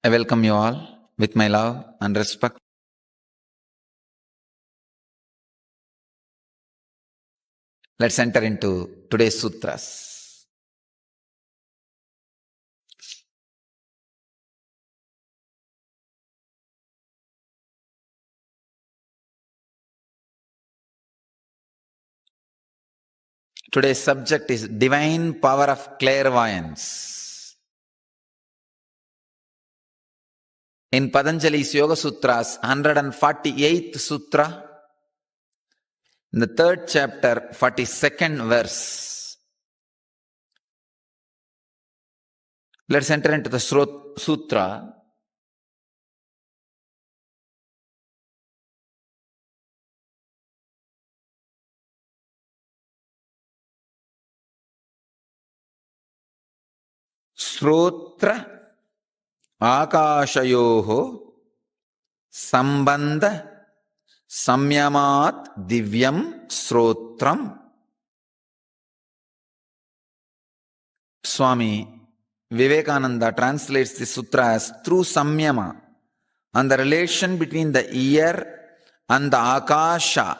I welcome you all with my love and respect. Let's enter into today's sutras. Today's subject is divine power of clairvoyance. In Patanjali's Yoga Sutras, 148th Sutra, in the 3rd chapter, 42nd verse. Let's enter into the sutra. Srotra akashayoho sambandha samyamat divyam srotram. Swami Vivekananda translates this sutra as through samyama and the relation between the ear and the akasha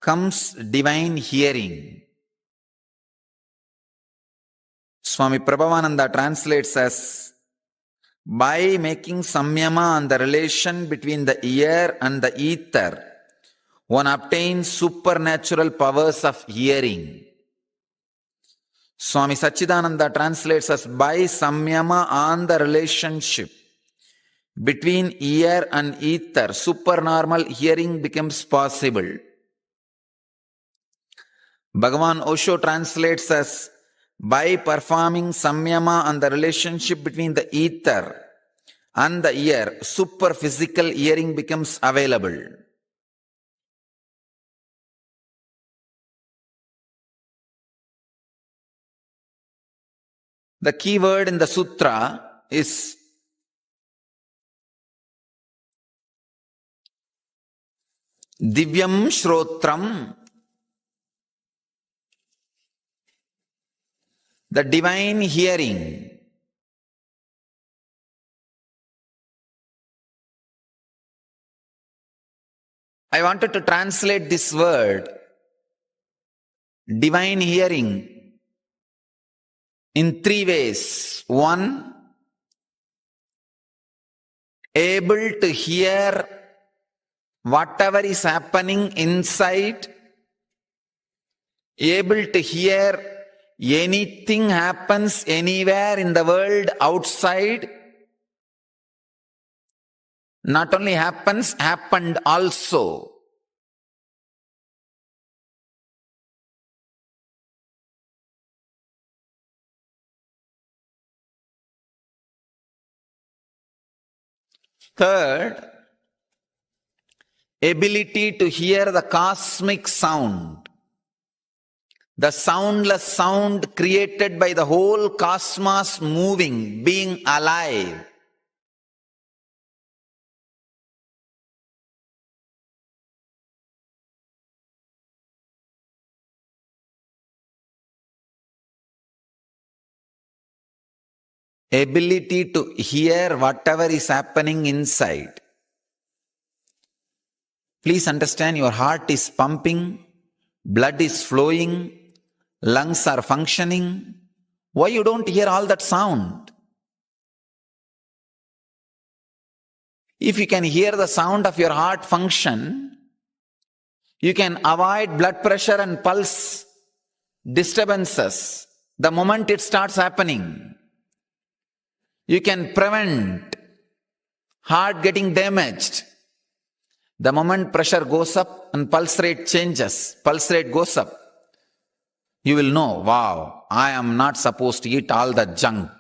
comes divine hearing. Swami Prabhavananda translates as by making samyama and the relation between the ear and the ether, one obtains supernatural powers of hearing. Swami Sachidananda translates as by samyama and the relationship between ear and ether, supernormal hearing becomes possible. Bhagavan Osho translates as by performing samyama and the relationship between the ether and the ear, superphysical hearing becomes available. The key word in the sutra is divyam shrotram, the divine hearing. I wanted to translate this word, divine hearing, in 3 ways. 1, able to hear whatever is happening inside, able to hear anything happens anywhere in the world outside. Not only happens, happened also. Third, ability to hear the cosmic sound, the soundless sound created by the whole cosmos moving, being alive. Ability to hear whatever is happening inside. Please understand, your heart is pumping, blood is flowing, lungs are functioning. Why you don't hear all that sound? If you can hear the sound of your heart function, you can avoid blood pressure and pulse disturbances the moment it starts happening. You can prevent heart getting damaged. The moment pressure goes up and pulse rate changes, pulse rate goes up, you will know, wow, I am not supposed to eat all the junk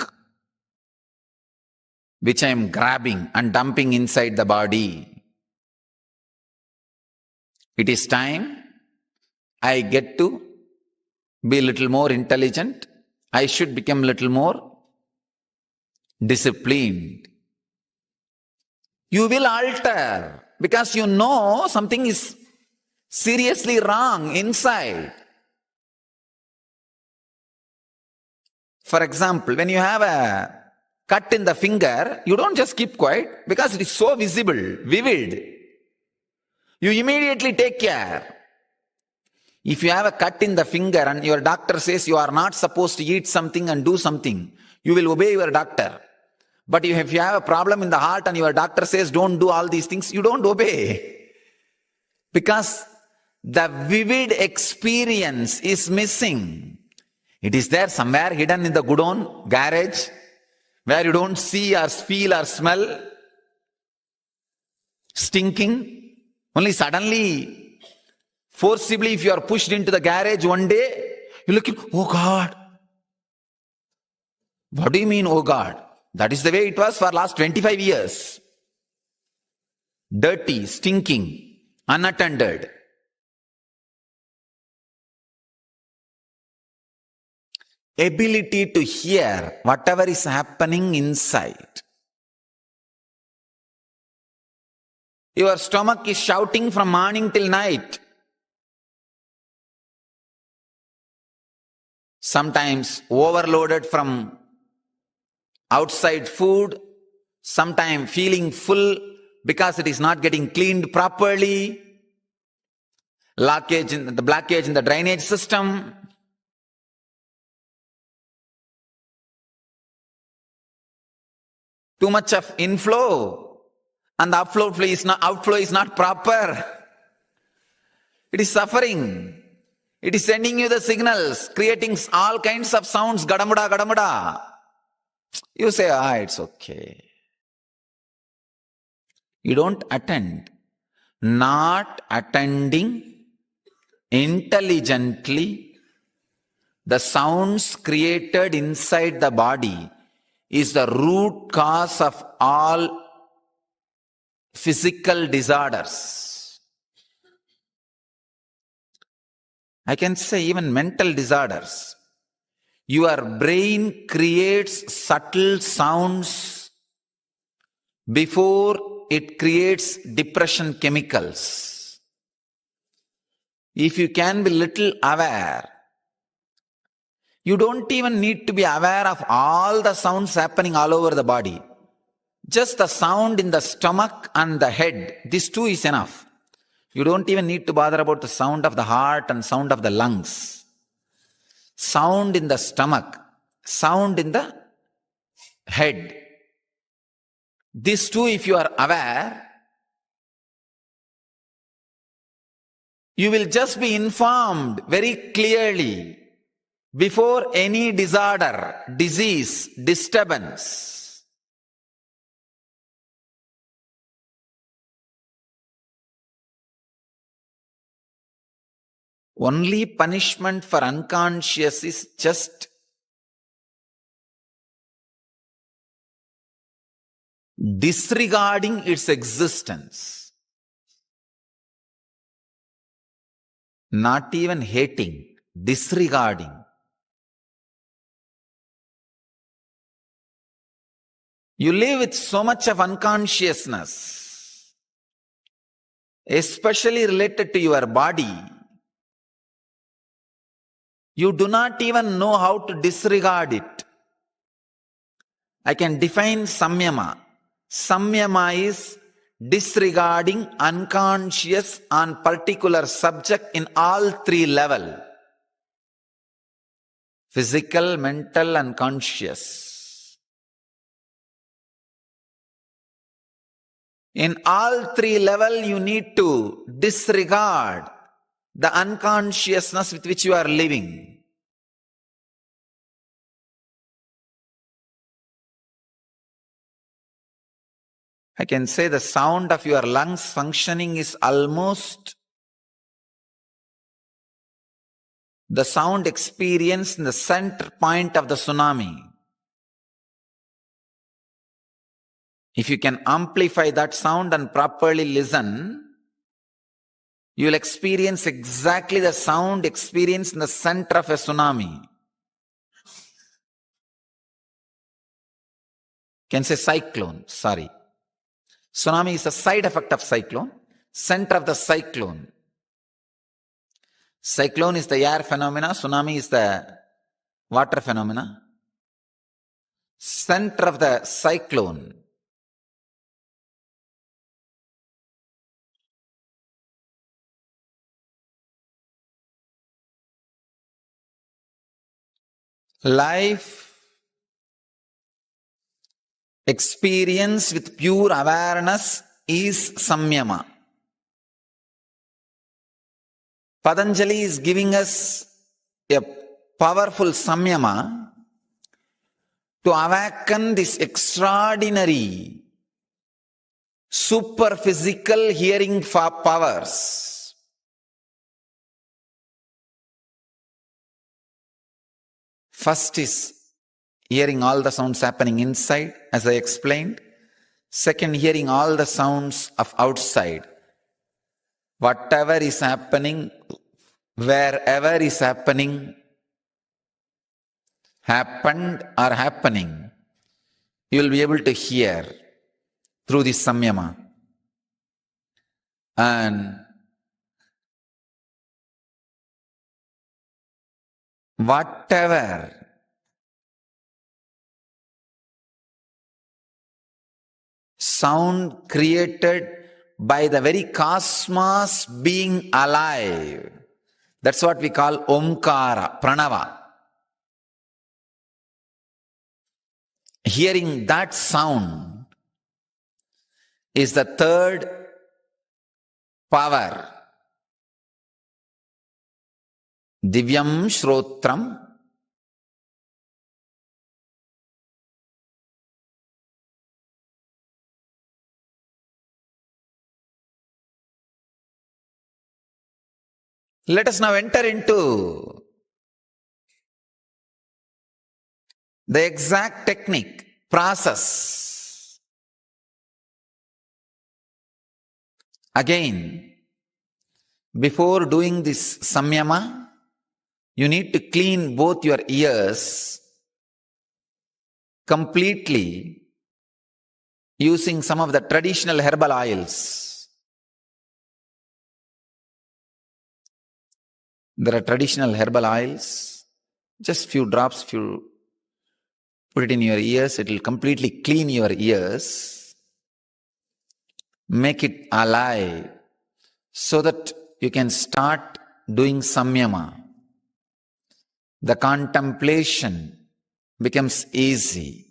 which I am grabbing and dumping inside the body. It is time I get to be a little more intelligent. I should become a little more disciplined. You will alter because you know something is seriously wrong inside. For example, when you have a cut in the finger, you don't just keep quiet because it is so visible, vivid. You immediately take care. If you have a cut in the finger and your doctor says you are not supposed to eat something and do something, you will obey your doctor. But if you have a problem in the heart and your doctor says don't do all these things, you don't obey. Because the vivid experience is missing. It is there somewhere hidden in the godown, garage, where you don't see or feel or smell. Stinking. Only suddenly, forcibly, if you are pushed into the garage one day, you look at, oh God. What do you mean, oh God? That is the way it was for last 25 years. Dirty, stinking, unattended. Ability to hear whatever is happening inside. Your stomach is shouting from morning till night. Sometimes overloaded from outside food, sometimes feeling full because it is not getting cleaned properly, blockage in the drainage system. Too much of inflow and the outflow is not proper. It is suffering. It is sending you the signals, creating all kinds of sounds, gadamuda, gadamuda. You say, it's okay. You don't attend. Not attending intelligently the sounds created inside the body is the root cause of all physical disorders. I can say even mental disorders. Your brain creates subtle sounds before it creates depression chemicals. If you can be little aware, you don't even need to be aware of all the sounds happening all over the body. Just the sound in the stomach and the head, these two is enough. You don't even need to bother about the sound of the heart and sound of the lungs. Sound in the stomach, sound in the head. These two, if you are aware, you will just be informed very clearly before any disorder, disease, disturbance. Only punishment for unconscious is just disregarding its existence. Not even hating, disregarding. You live with so much of unconsciousness, especially related to your body. You do not even know how to disregard it. I can define samyama. Samyama is disregarding unconscious on particular subject in all three levels. Physical, mental and conscious. In all three levels, you need to disregard the unconsciousness with which you are living. I can say the sound of your lungs functioning is almost the sound experienced in the center point of the tsunami. If you can amplify that sound and properly listen, you will experience exactly the sound experienced in the center of a tsunami. Can say cyclone, sorry. Tsunami is a side effect of cyclone, center of the cyclone. Cyclone is the air phenomena, tsunami is the water phenomena. center of the cyclone. Life experience with pure awareness is samyama. Patanjali is giving us a powerful samyama to awaken this extraordinary superphysical hearing powers. First is hearing all the sounds happening inside, as I explained. Second, hearing all the sounds of outside. Whatever is happening, wherever is happening, happened or happening, you will be able to hear through this samyama. And whatever sound created by the very cosmos being alive, that's what we call omkara, pranava. Hearing that sound is the third power. Divyam Shrotram. Let us now enter into the exact technique, process. Again, before doing this samyama, you need to clean both your ears completely using some of the traditional herbal oils. There are traditional herbal oils, just few drops, put it in your ears, it will completely clean your ears, make it alive, so that you can start doing samyama. The contemplation becomes easy.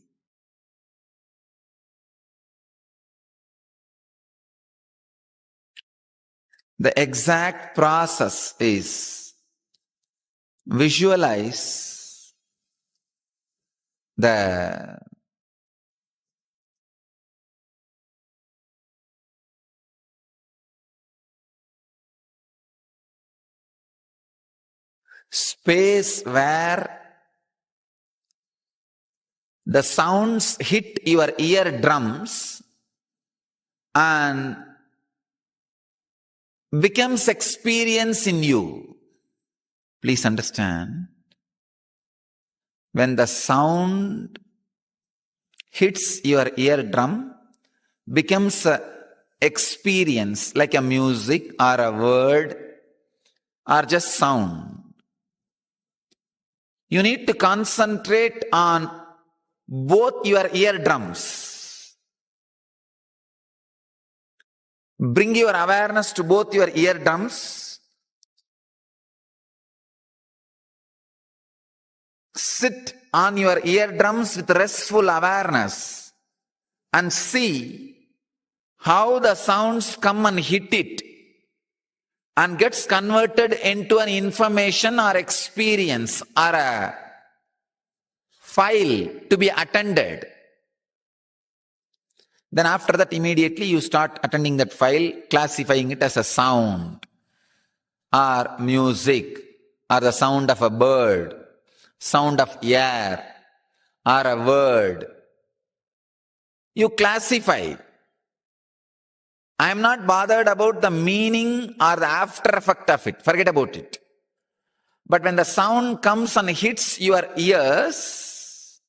The exact process is visualize the space where the sounds hit your eardrums and becomes experience in you. Please understand, when the sound hits your eardrum, becomes an experience like a music or a word or just sound. You need to concentrate on both your eardrums. Bring your awareness to both your eardrums. Sit on your eardrums with restful awareness and see how the sounds come and hit it and gets converted into an information or experience or a file to be attended. Then after that, immediately you start attending that file, classifying it as a sound or music or the sound of a bird, sound of air or a word. You classify. I am not bothered about the meaning or the after effect of it. Forget about it. But when the sound comes and hits your ears,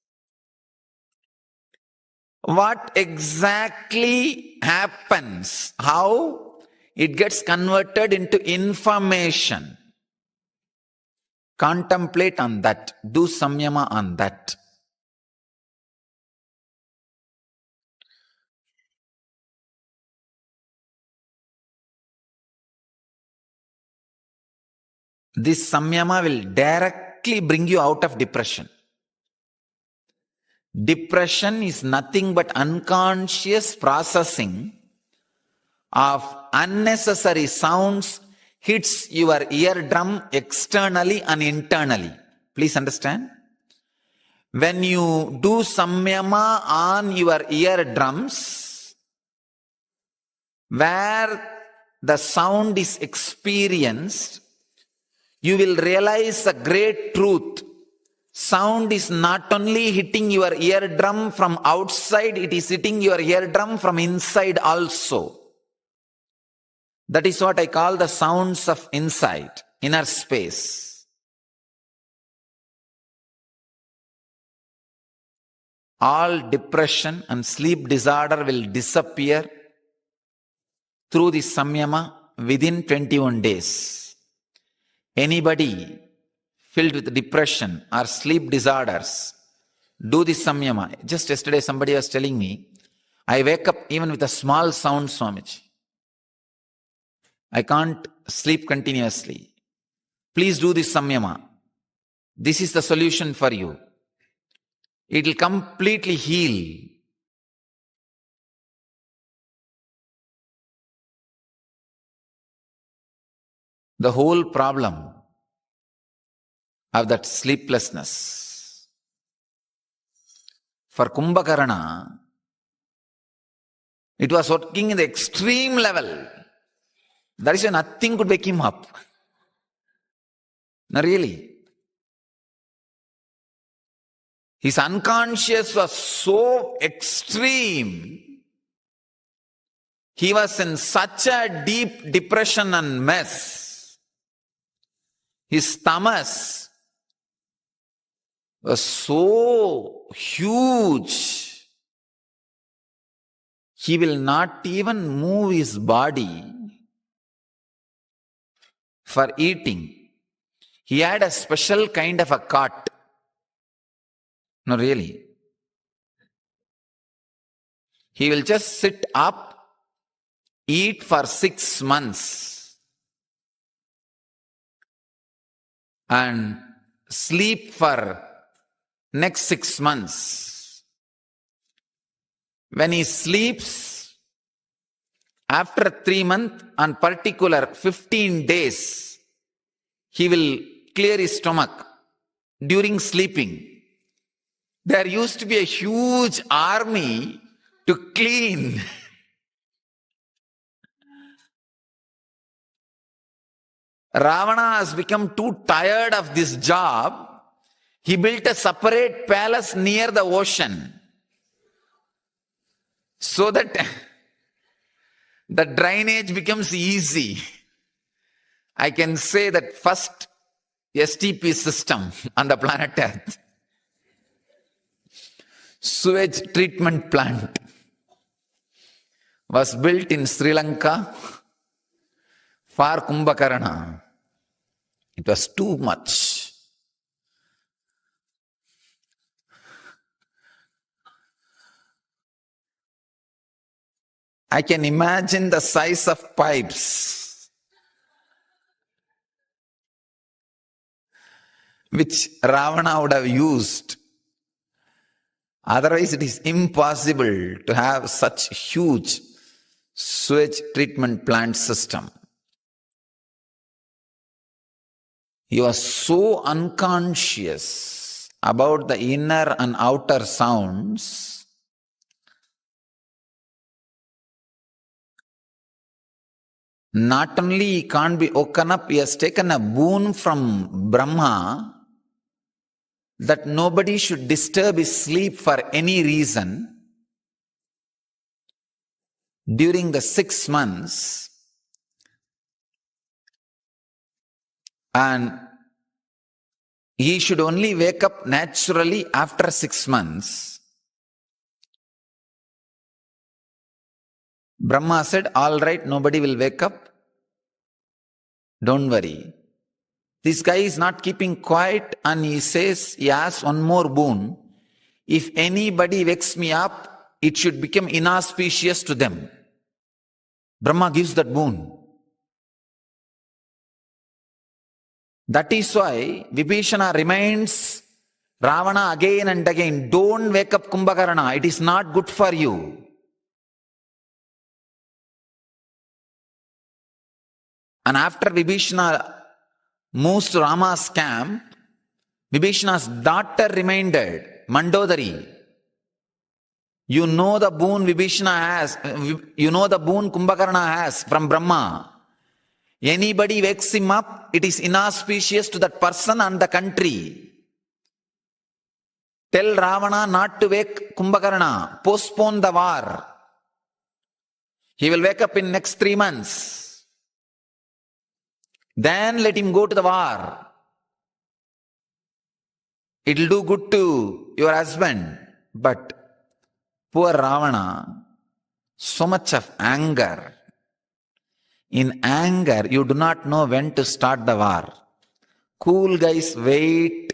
what exactly happens? How it gets converted into information. Contemplate on that. Do samyama on that. this samyama will directly bring you out of depression. Depression is nothing but unconscious processing of unnecessary sounds hits your eardrum externally and internally. Please understand. When you do samyama on your eardrums, where the sound is experienced, you will realize a great truth. Sound is not only hitting your eardrum from outside, it is hitting your eardrum from inside also. That is what I call the sounds of insight, inner space. All depression and sleep disorder will disappear through this samyama within 21 days. Anybody filled with depression or sleep disorders, do this samyama. Just yesterday somebody was telling me, I wake up even with a small sound, Swamiji. I can't sleep continuously. Please do this samyama. This is the solution for you. It will completely heal. The whole problem of that sleeplessness. For Kumbhakarna, it was working in the extreme level. That is why nothing could wake him up. No, really. His unconscious was so extreme. He was in such a deep depression and mess. His tamas was so huge. He will not even move his body for eating. He had a special kind of a cot. No, really. He will just sit up, eat for 6 months, and sleep for next 6 months. When he sleeps, after 3 months, on particular 15 days, he will clear his stomach during sleeping. There used to be a huge army to clean. Ravana has become too tired of this job. He built a separate palace near the ocean so that the drainage becomes easy. I can say that first STP system on the planet Earth, sewage treatment plant, was built in Sri Lanka for Kumbhakarna. It was too much. I can imagine the size of pipes which Ravana would have used. Otherwise, it is impossible to have such huge sewage treatment plant system. He was so unconscious about the inner and outer sounds. Not only he can't be woken up, he has taken a boon from Brahma that nobody should disturb his sleep for any reason. During the 6 months, and he should only wake up naturally after 6 months. Brahma said, all right, nobody will wake up. Don't worry. This guy is not keeping quiet, and he says, he asks one more boon. If anybody wakes me up, it should become inauspicious to them. Brahma gives that boon. That is why Vibhishana reminds Ravana again and again, don't wake up Kumbhakarna, it is not good for you. And after Vibhishana moves to Rama's camp, Vibhishana's daughter reminded, Mandodari, you know the boon Vibhishana has, you know the boon Kumbhakarna has from Brahma. Anybody wakes him up, it is inauspicious to that person and the country. Tell Ravana not to wake Kumbhakarna, postpone the war. He will wake up in next 3 months. Then let him go to the war. It will do good to your husband. But poor Ravana, so much of anger. In anger, you do not know when to start the war. Cool guys, wait.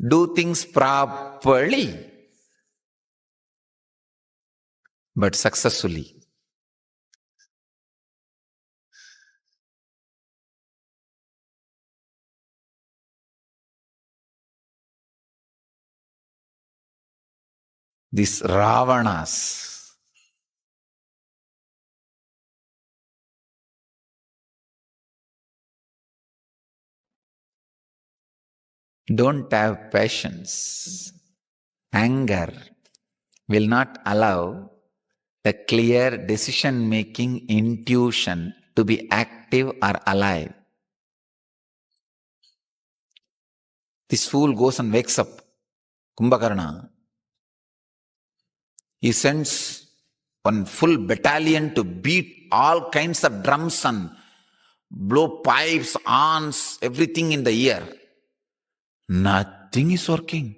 Do things properly, but successfully. These Ravanas, don't have patience. Anger will not allow the clear decision-making intuition to be active or alive. This fool goes and wakes up Kumbhakarna. He sends one full battalion to beat all kinds of drums and blow pipes, horns, everything in the ear. Nothing is working.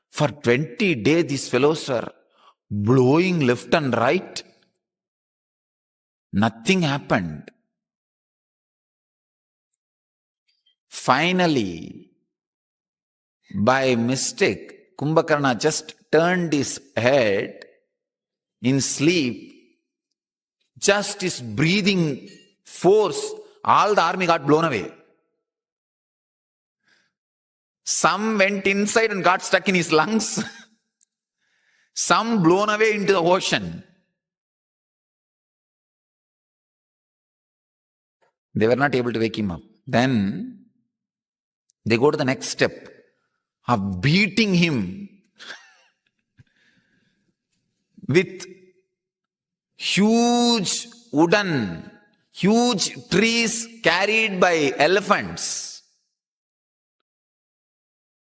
For 20 days, these fellows are blowing left and right. Nothing happened. Finally, by mistake, Kumbhakarna just turned his head in sleep. Just his breathing force, all the army got blown away. Some went inside and got stuck in his lungs. Some blown away into the ocean. They were not able to wake him up. Then they go to the next step of beating him with huge trees carried by elephants.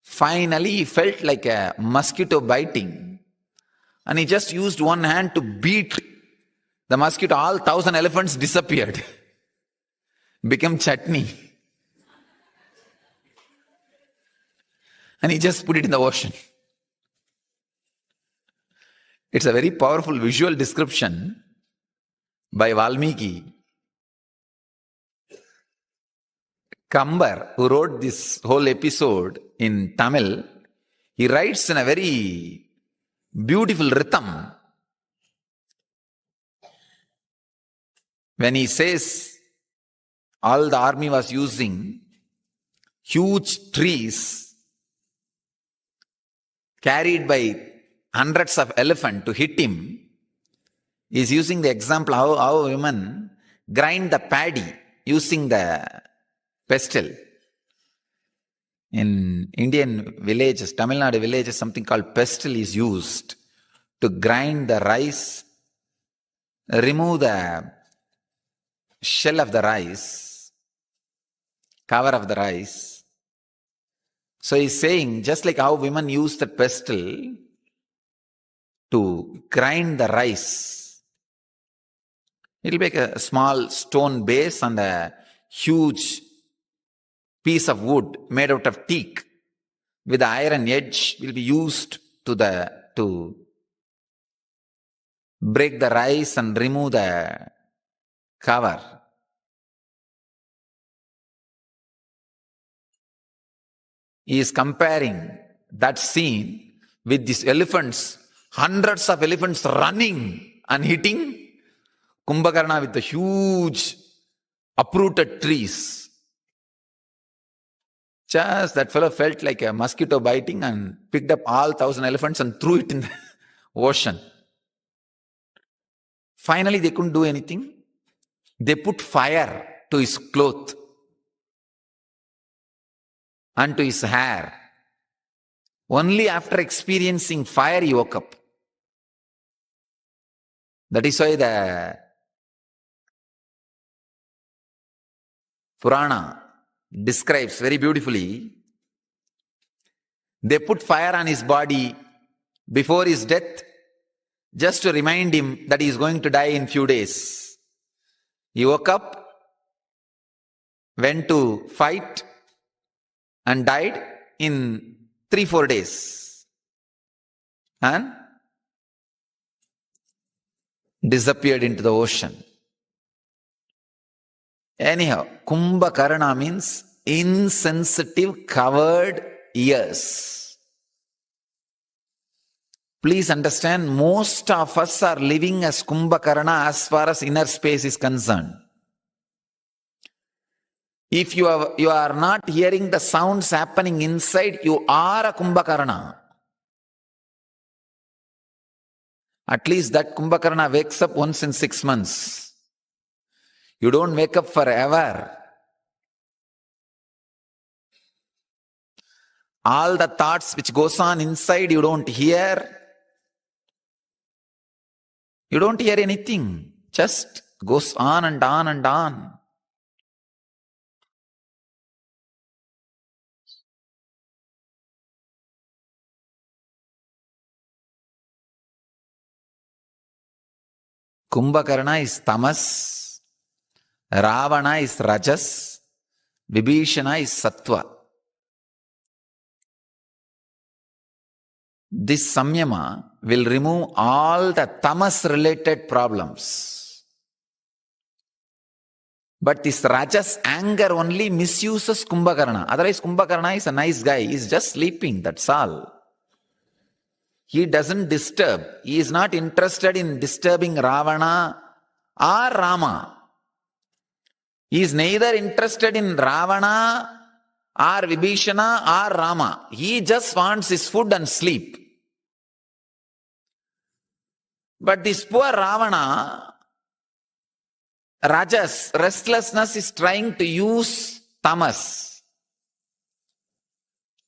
Finally, he felt like a mosquito biting. And he just used one hand to beat the mosquito. All 1,000 elephants disappeared. Became chutney. And he just put it in the ocean. It's a very powerful visual description by Valmiki. Kambar, who wrote this whole episode in Tamil, he writes in a very beautiful rhythm. When he says all the army was using huge trees carried by hundreds of elephants to hit him, he is using the example how women grind the paddy using the pestle. In Indian villages, Tamil Nadu villages, something called pestle is used to grind the rice, remove the shell of the rice, cover of the rice. So he's saying, just like how women use the pestle to grind the rice, it'll make a small stone base and a huge piece of wood made out of teak with the iron edge will be used to break the rice and remove the cover. He is comparing that scene with these elephants, hundreds of elephants running and hitting Kumbhakarna with the huge uprooted trees. Just that fellow felt like a mosquito biting and picked up all 1,000 elephants and threw it in the ocean. Finally, they couldn't do anything. They put fire to his cloth and to his hair. Only after experiencing fire, he woke up. That is why the Purana describes very beautifully. They put fire on his body before his death just to remind him that he is going to die in few days. He woke up, went to fight and died in 3-4 days and disappeared into the ocean. Anyhow, Kumbhakarna means insensitive covered ears. Please understand, most of us are living as Kumbhakarna as far as inner space is concerned. If you are not hearing the sounds happening inside, you are a Kumbhakarna. At least that Kumbhakarna wakes up once in 6 months. You don't wake up forever. All the thoughts which goes on inside, you don't hear. You don't hear anything. Just goes on and on and on. Kumbhakarna is tamas, Ravana is rajas, Vibhishana is sattva. This samyama will remove all the tamas related problems. But this rajas anger only misuses Kumbhakarna. Otherwise Kumbhakarna is a nice guy. He is just sleeping, that's all. He doesn't disturb. He is not interested in disturbing Ravana or Rama. He is neither interested in Ravana or Vibhishana or Rama. He just wants his food and sleep. But this poor Ravana, Rajas, restlessness, is trying to use tamas.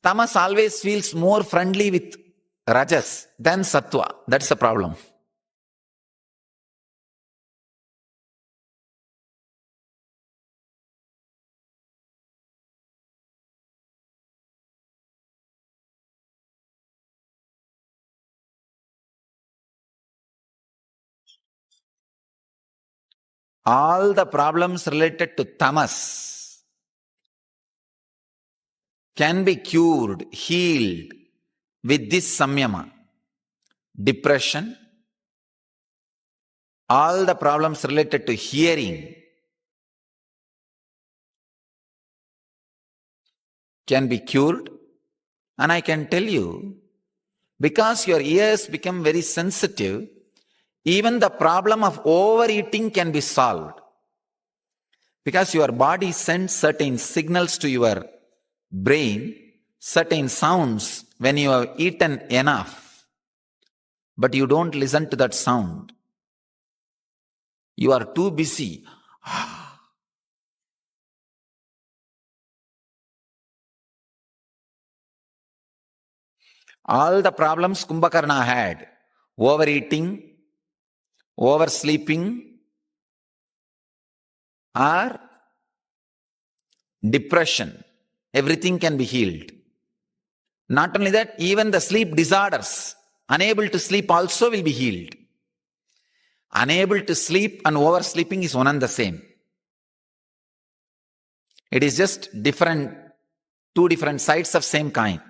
Tamas always feels more friendly with Rajas than Sattva. That's the problem. All the problems related to tamas can be cured, healed with this samyama. Depression, all the problems related to hearing can be cured. And I can tell you, because your ears become very sensitive, even the problem of overeating can be solved. Because your body sends certain signals to your brain, certain sounds when you have eaten enough. But you don't listen to that sound. You are too busy. All the problems Kumbhakarna had, overeating, oversleeping, or depression, everything can be healed. Not only that, even the sleep disorders, unable to sleep also will be healed. Unable to sleep and oversleeping is one and the same. It is just different, two different sides of same coin.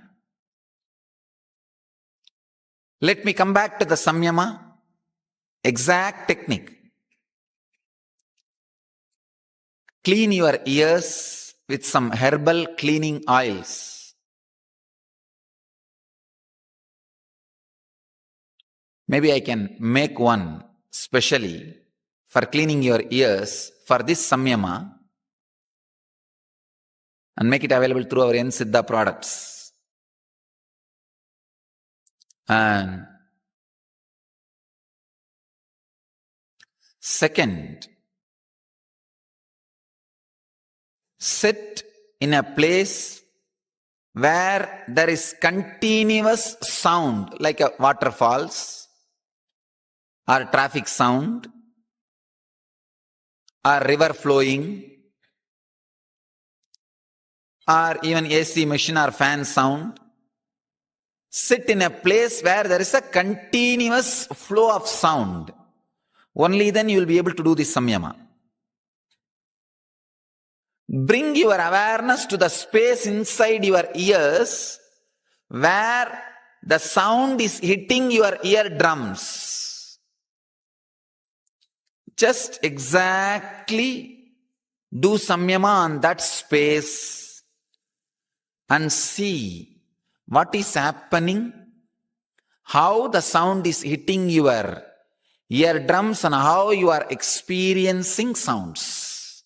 Let me come back to the samyama. Exact technique. Clean your ears with some herbal cleaning oils. Maybe I can make one specially for cleaning your ears for this samyama. and make it available through our Siddha products. And second, sit in a place where there is continuous sound, like a waterfalls, or traffic sound, or river flowing, or even AC machine or fan sound. Sit in a place where there is a continuous flow of sound. Only then you will be able to do this samyama. Bring your awareness to the space inside your ears where the sound is hitting your eardrums. Just exactly do samyama on that space and see what is happening, how the sound is hitting your eardrums and how you are experiencing sounds.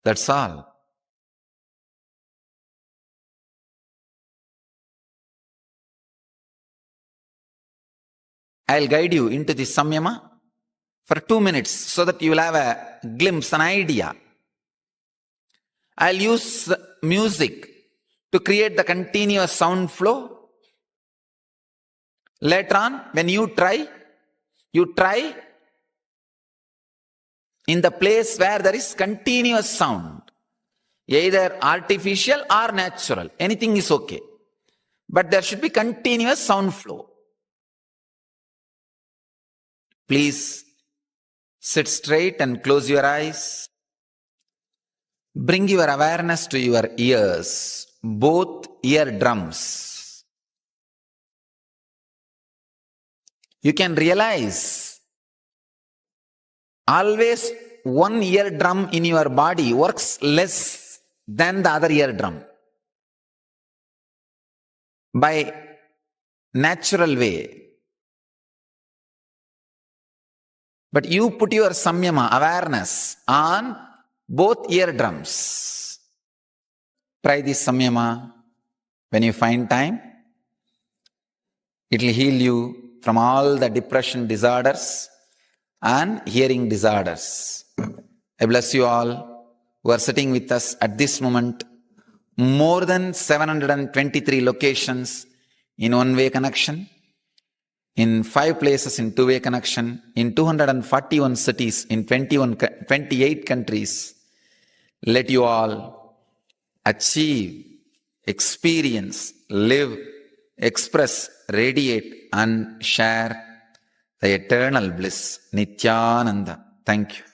That's all. I'll guide you into the samyama for 2 minutes so that you will have a glimpse, an idea. I'll use music to create the continuous sound flow. Later on, when you try in the place where there is continuous sound, either artificial or natural. Anything is okay. But there should be continuous sound flow. Please sit straight and close your eyes. Bring your awareness to your ears, both eardrums. You can realize always one eardrum in your body works less than the other eardrum. By natural way. But you put your samyama, awareness, on both eardrums. Try this samyama when you find time. It will heal you from all the depression disorders and hearing disorders. I bless you all who are sitting with us at this moment. More than 723 locations in one-way connection, in 5 places in two-way connection, in 241 cities, in 28 countries. Let you all achieve, experience, live, express, radiate and share the eternal bliss. Nithyananda. Thank you.